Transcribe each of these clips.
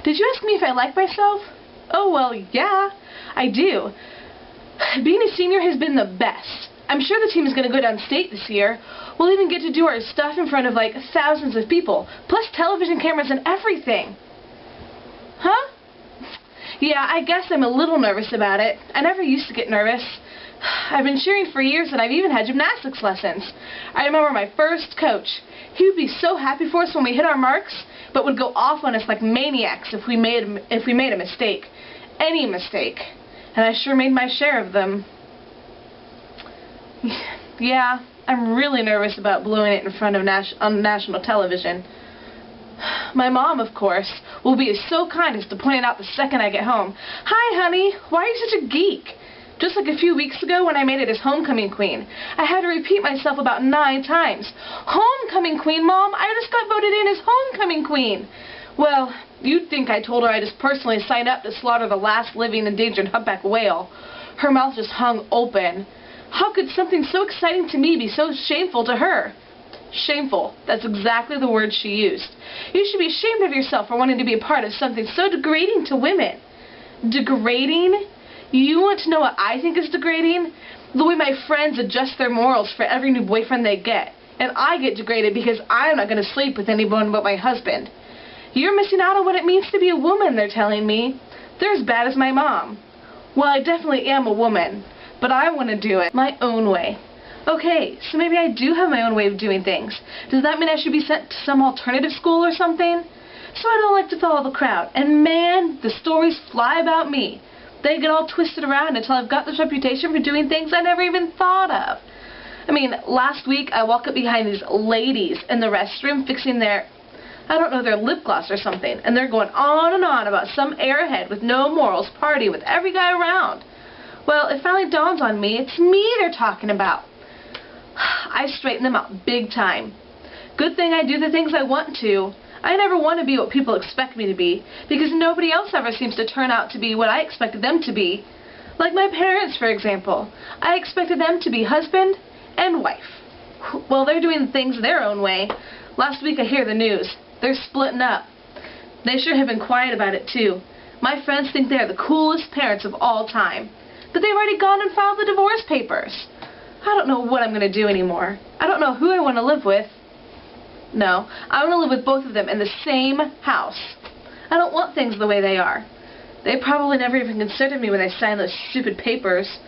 Did you ask me if I like myself? Oh, well, yeah, I do. Being a senior has been the best. I'm sure the team is going to go downstate this year. We'll even get to do our stuff in front of, like, thousands of people, plus television cameras and everything. Huh? Yeah, I guess I'm a little nervous about it. I never used to get nervous. I've been cheering for years, and I've even had gymnastics lessons. I remember my first coach. He would be so happy for us when we hit our marks, but would go off on us like maniacs if we made a mistake. Any mistake. And I sure made my share of them. Yeah, I'm really nervous about blowing it in front of on national television. My mom, of course, will be so kind as to point it out the second I get home. Hi, honey. Why are you such a geek? Just like a few weeks ago when I made it as homecoming queen. I had to repeat myself about 9 times. Homecoming queen, Mom? I just got voted in as homecoming queen. Well, you'd think I told her I just personally signed up to slaughter the last living endangered humpback whale. Her mouth just hung open. How could something so exciting to me be so shameful to her? Shameful. That's exactly the word she used. You should be ashamed of yourself for wanting to be a part of something so degrading to women. Degrading? You want to know what I think is degrading? The way my friends adjust their morals for every new boyfriend they get. And I get degraded because I'm not going to sleep with anyone but my husband. You're missing out on what it means to be a woman, they're telling me. They're as bad as my mom. Well, I definitely am a woman, but I want to do it my own way. Okay, so maybe I do have my own way of doing things. Does that mean I should be sent to some alternative school or something? So I don't like to follow the crowd. And man, the stories fly about me. They get all twisted around until I've got this reputation for doing things I never even thought of. I mean, last week I walked up behind these ladies in the restroom fixing their, I don't know, their lip gloss or something, and they're going on and on about some airhead with no morals party with every guy around. Well, it finally dawns on me, it's me they're talking about. I straighten them out big time. Good thing I do the things I want to. I never want to be what people expect me to be, because nobody else ever seems to turn out to be what I expected them to be. Like my parents, for example. I expected them to be husband and wife. Well, they're doing things their own way. Last week I hear the news. They're splitting up. They sure have been quiet about it, too. My friends think they're the coolest parents of all time. But they've already gone and filed the divorce papers. I don't know what I'm going to do anymore. I don't know who I want to live with. No, I want to live with both of them in the same house. I don't want things the way they are. They probably never even considered me when they signed those stupid papers.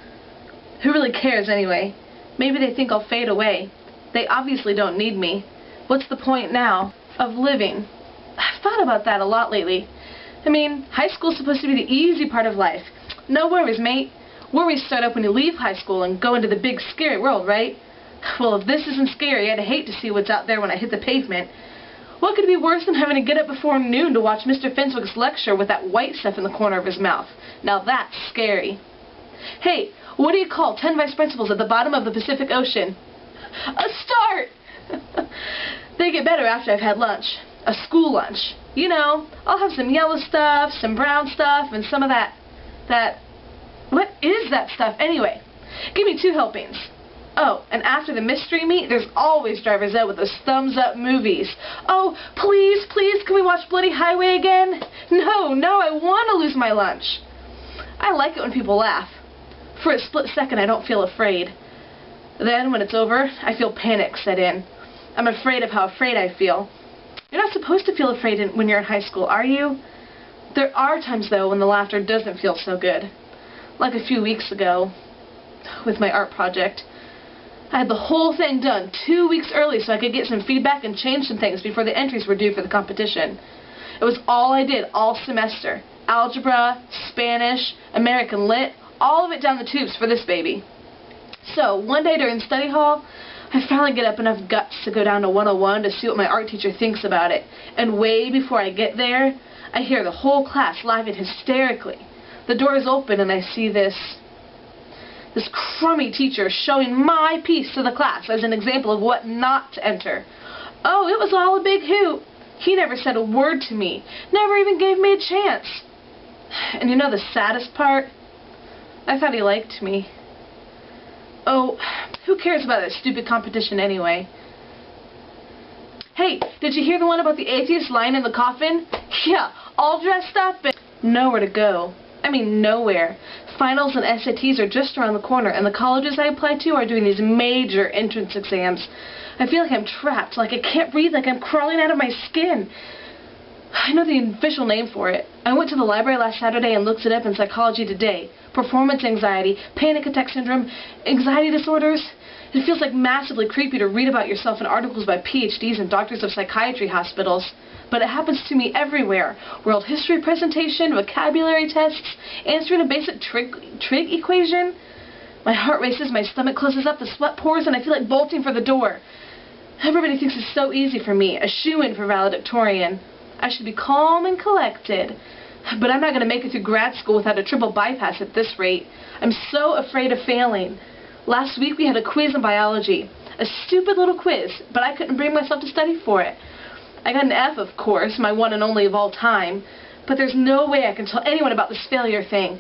Who really cares anyway? Maybe they think I'll fade away. They obviously don't need me. What's the point now of living? I've thought about that a lot lately. I mean, high school's supposed to be the easy part of life. No worries, mate. Worries start up when you leave high school and go into the big scary world, right? Well, if this isn't scary, I'd hate to see what's out there when I hit the pavement. What could be worse than having to get up before noon to watch Mr. Fenswick's lecture with that white stuff in the corner of his mouth? Now that's scary. Hey, what do you call 10 vice principals at the bottom of the Pacific Ocean? A start! They get better after I've had lunch. A school lunch. You know, I'll have some yellow stuff, some brown stuff, and some of that... What is that stuff, anyway? Give me 2 helpings. Oh, and after the mystery meat, there's always Driver's Ed with those thumbs-up movies. Oh, please, please, can we watch Bloody Highway again? No, I want to lose my lunch. I like it when people laugh. For a split second, I don't feel afraid. Then, when it's over, I feel panic set in. I'm afraid of how afraid I feel. You're not supposed to feel afraid when you're in high school, are you? There are times, though, when the laughter doesn't feel so good. Like a few weeks ago, with my art project. I had the whole thing done 2 weeks early so I could get some feedback and change some things before the entries were due for the competition. It was all I did all semester. Algebra, Spanish, American Lit, all of it down the tubes for this baby. So, one day during study hall, I finally get up enough guts to go down to 101 to see what my art teacher thinks about it. And way before I get there, I hear the whole class laughing hysterically. The door is open and I see this crummy teacher showing my piece to the class as an example of what not to enter. Oh, it was all a big hoot. He never said a word to me, never even gave me a chance. And you know the saddest part? I thought he liked me. Oh, who cares about that stupid competition anyway? Hey, did you hear the one about the atheist lying in the coffin? Yeah, all dressed up and nowhere to go. I mean, nowhere. Finals and SATs are just around the corner, and the colleges I apply to are doing these major entrance exams. I feel like I'm trapped, like I can't breathe, like I'm crawling out of my skin. I know the official name for it. I went to the library last Saturday and looked it up in Psychology Today. Performance anxiety, panic attack syndrome, anxiety disorders. It feels like massively creepy to read about yourself in articles by PhDs and doctors of psychiatry hospitals. But it happens to me everywhere. World history presentation, vocabulary tests, answering a basic trig equation. My heart races, my stomach closes up, the sweat pours, and I feel like bolting for the door. Everybody thinks it's so easy for me, a shoo-in for valedictorian. I should be calm and collected. But I'm not going to make it through grad school without a triple bypass at this rate. I'm so afraid of failing. Last week we had a quiz in biology. A stupid little quiz, but I couldn't bring myself to study for it. I got an F, of course, my one and only of all time. But there's no way I can tell anyone about this failure thing.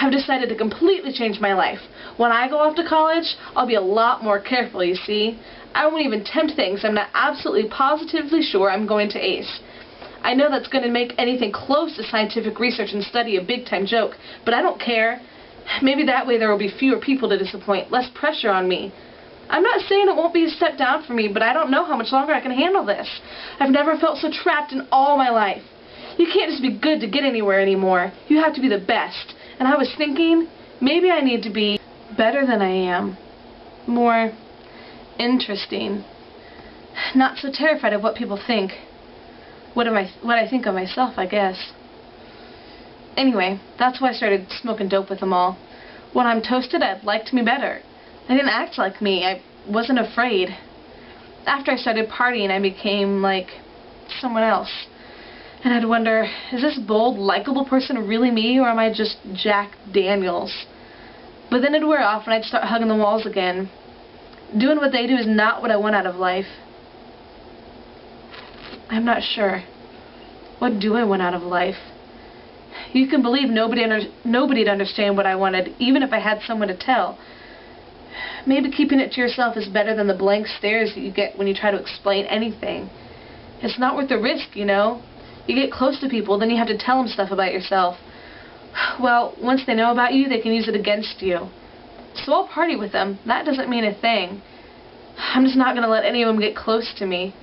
I've decided to completely change my life. When I go off to college, I'll be a lot more careful, you see. I won't even tempt things I'm not absolutely positively sure I'm going to ace. I know that's going to make anything close to scientific research and study a big-time joke, but I don't care. Maybe that way there will be fewer people to disappoint, less pressure on me. I'm not saying it won't be a step down for me, but I don't know how much longer I can handle this. I've never felt so trapped in all my life. You can't just be good to get anywhere anymore. You have to be the best. And I was thinking, maybe I need to be better than I am. More interesting. Not so terrified of what people think. What I think of myself, I guess. Anyway, that's why I started smoking dope with them all. When I'm toasted, I'd like to be better. I didn't act like me. I wasn't afraid. After I started partying, I became like someone else. And I'd wonder, is this bold, likable person really me, or am I just Jack Daniels? But then it'd wear off and I'd start hugging the walls again. Doing what they do is not what I want out of life. I'm not sure. What do I want out of life? You can believe nobody'd understand what I wanted, even if I had someone to tell. Maybe keeping it to yourself is better than the blank stares that you get when you try to explain anything. It's not worth the risk, you know. You get close to people, then you have to tell them stuff about yourself. Well, once they know about you, they can use it against you. So I'll party with them. That doesn't mean a thing. I'm just not going to let any of them get close to me.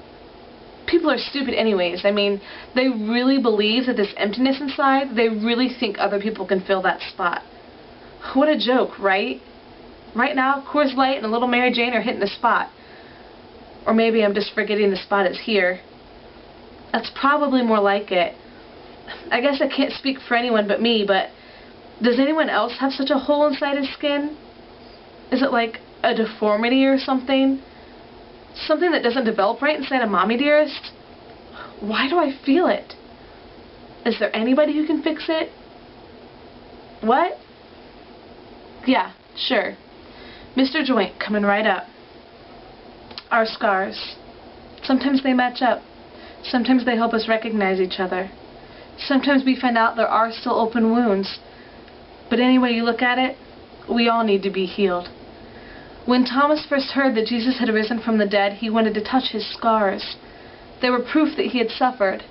People are stupid anyways. I mean, they really believe that this emptiness inside, they really think other people can fill that spot. What a joke, right? Right now, Coors Light and a little Mary Jane are hitting the spot. Or maybe I'm just forgetting the spot is here. That's probably more like it. I guess I can't speak for anyone but me, but does anyone else have such a hole inside his skin? Is it like a deformity or something? Something that doesn't develop right inside of Mommy Dearest? Why do I feel it? Is there anybody who can fix it? What? Yeah, sure. Mr. Joint, coming right up. Our scars. Sometimes they match up. Sometimes they help us recognize each other. Sometimes we find out there are still open wounds. But any way you look at it, we all need to be healed. When Thomas first heard that Jesus had risen from the dead, he wanted to touch his scars. They were proof that he had suffered.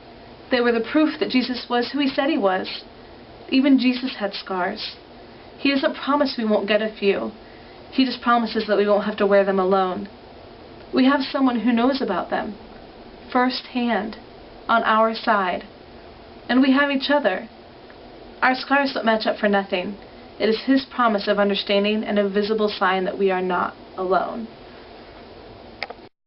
They were the proof that Jesus was who he said he was. Even Jesus had scars. He doesn't promise we won't get a few. He just promises that we won't have to wear them alone. We have someone who knows about them, firsthand, on our side. And we have each other. Our scars don't match up for nothing. It is his promise of understanding and a visible sign that we are not alone.